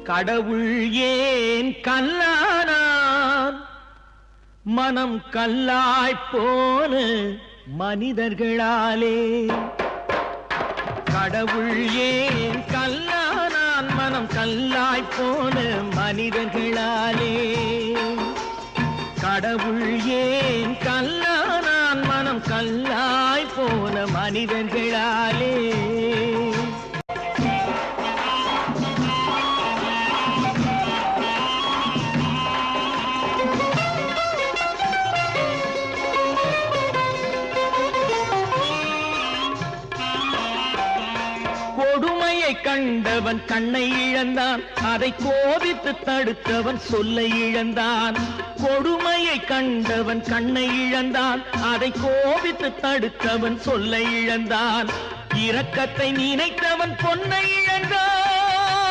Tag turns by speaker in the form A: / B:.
A: கடவுள் ஏன் கல்லானான் மனம் கல்லாய்ப்போன மனிதர்களாலே கடவுள் ஏன் கல்லானான் மனம் கல்லாய்ப்போன மனிதர்களாலே கடவுள் ஏன் கல்லானான் மனம் கல்லாய்ப்போன மனிதர்களாலே கொடுமையை கண்டவன் கண்ணை இழந்தான் அதை கோபித்து தடுத்தவன் சொல்லை இழந்தான் கொடுமையை கண்டவன் கண்ணை இழந்தான் அதை கோபித்து தடுத்தவன் சொல்லை இழந்தான் இரக்கத்தை நினைத்தவன் பொன்னை இழந்தான்